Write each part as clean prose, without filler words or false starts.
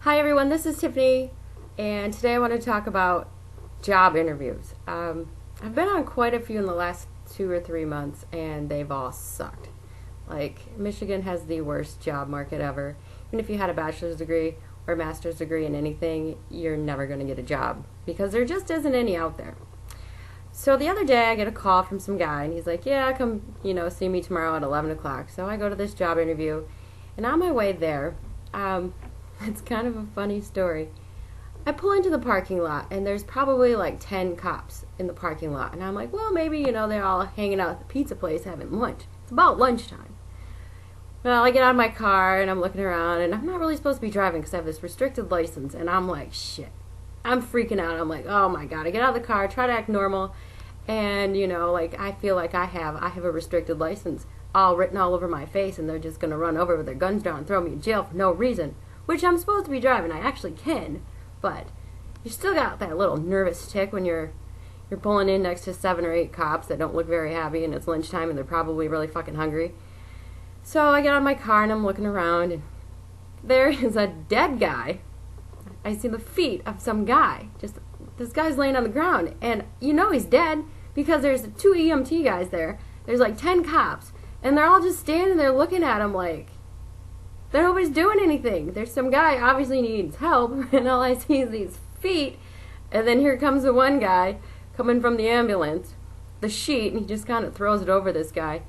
Hi everyone, this is Tiffany, and today I want to talk about job interviews. I've been on quite a few in the last 2 or 3 months, and they've all sucked. Like, Michigan has the worst job market ever. Even if you had a bachelor's degree or a master's degree in anything, you're never going to get a job because there just isn't any out there. So the other day I get a call from some guy, and he's like, yeah, come, see me tomorrow at 11 o'clock. So I go to this job interview, and on my way there, it's kind of a funny story. I pull into the parking lot, and there's probably like 10 cops in the parking lot. And I'm like, well, maybe, they're all hanging out at the pizza place having lunch. It's about lunchtime. Well, I get out of my car, and I'm looking around, and I'm not really supposed to be driving because I have this restricted license. And I'm like, shit. I'm freaking out. I'm like, oh my God. I get out of the car, try to act normal, and, I feel like I have a restricted license all written all over my face, and they're just going to run over with their guns drawn and throw me in jail for no reason. Which I'm supposed to be driving. I actually can, but you still got that little nervous tick when you're pulling in next to 7 or 8 cops that don't look very happy, and it's lunchtime, and they're probably really fucking hungry. So I get out of my car, and I'm looking around, and there is a dead guy. I see the feet of some guy. This guy's laying on the ground, and he's dead because there's 2 EMT guys there. There's like 10 cops, and they're all just standing there looking at him like nobody's doing anything. There's some guy obviously needs help, and all I see is these feet, and then here comes the one guy coming from the ambulance, the sheet, and he just kind of throws it over this guy.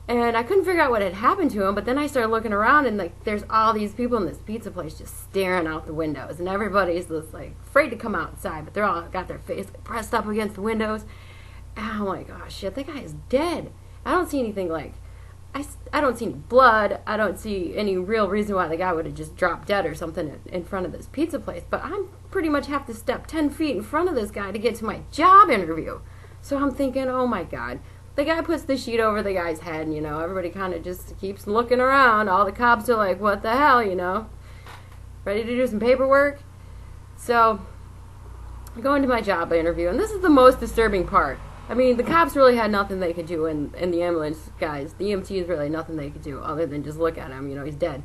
And I couldn't figure out what had happened to him, but then I started looking around, and there's all these people in this pizza place just staring out the windows, and everybody's just afraid to come outside, but they're all got their face pressed up against the windows. And I'm like, oh shit, that guy is dead. I don't see anything I don't see any blood. I don't see any real reason why the guy would have just dropped dead or something in front of this pizza place. But I pretty much have to step 10 feet in front of this guy to get to my job interview. So I'm thinking, oh my God. The guy puts the sheet over the guy's head, and, everybody kind of just keeps looking around. All the cops are like, what the hell, ready to do some paperwork? So I go into my job interview, and this is the most disturbing part. I mean, the cops really had nothing they could do, and the ambulance guys, the EMTs, really nothing they could do other than just look at him. He's dead.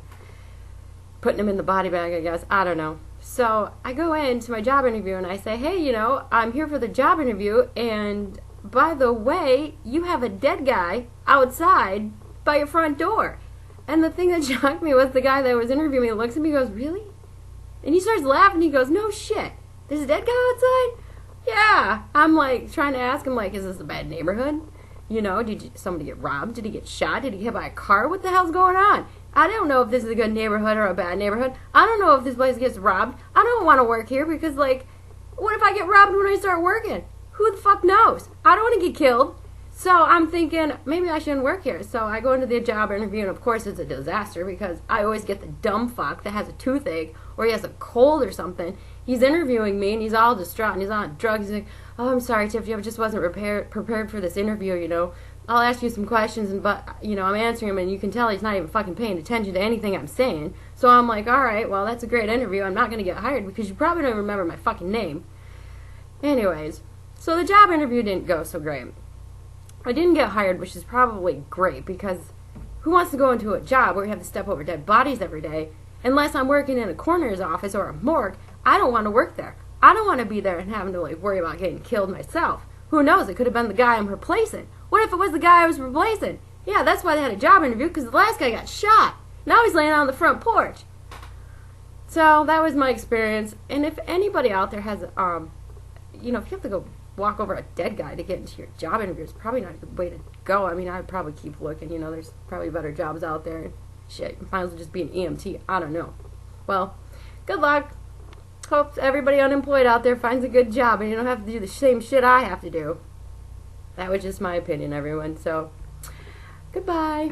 Putting him in the body bag, I guess. I don't know. So I go into my job interview, and I say, hey, I'm here for the job interview, and by the way, you have a dead guy outside by your front door. And the thing that shocked me was the guy that was interviewing me looks at me and goes, really? And he starts laughing. He goes, no shit. There's a dead guy outside? Yeah. I'm trying to ask him, is this a bad neighborhood? Did somebody get robbed? Did he get shot? Did he get hit by a car? What the hell's going on? I don't know if this is a good neighborhood or a bad neighborhood. I don't know if this place gets robbed. I don't want to work here because, what if I get robbed when I start working? Who the fuck knows? I don't want to get killed. So I'm thinking, maybe I shouldn't work here. So I go into the job interview, and of course it's a disaster because I always get the dumb fuck that has a toothache or he has a cold or something. He's interviewing me, and he's all distraught, and he's on drugs. He's like, oh, I'm sorry, Tiff, I just wasn't prepared for this interview, I'll ask you some questions, but I'm answering him, and you can tell he's not even fucking paying attention to anything I'm saying. So I'm like, all right, well, that's a great interview. I'm not going to get hired because you probably don't remember my fucking name. Anyways, so the job interview didn't go so great. I didn't get hired, which is probably great because who wants to go into a job where you have to step over dead bodies every day? Unless I'm working in a coroner's office or a morgue, I don't want to work there. I don't want to be there and having to worry about getting killed myself. Who knows? It could have been the guy I'm replacing. What if it was the guy I was replacing? Yeah, that's why they had a job interview, because the last guy got shot. Now he's laying on the front porch. So that was my experience. And if anybody out there has, if you have to go walk over a dead guy to get into your job interview, it's probably not a good way to go. I mean, I'd probably keep looking. There's probably better jobs out there. Shit, you might as well just be an EMT. I don't know. Well, good luck. Hope everybody unemployed out there finds a good job and you don't have to do the same shit I have to do. That was just my opinion, everyone. So, goodbye.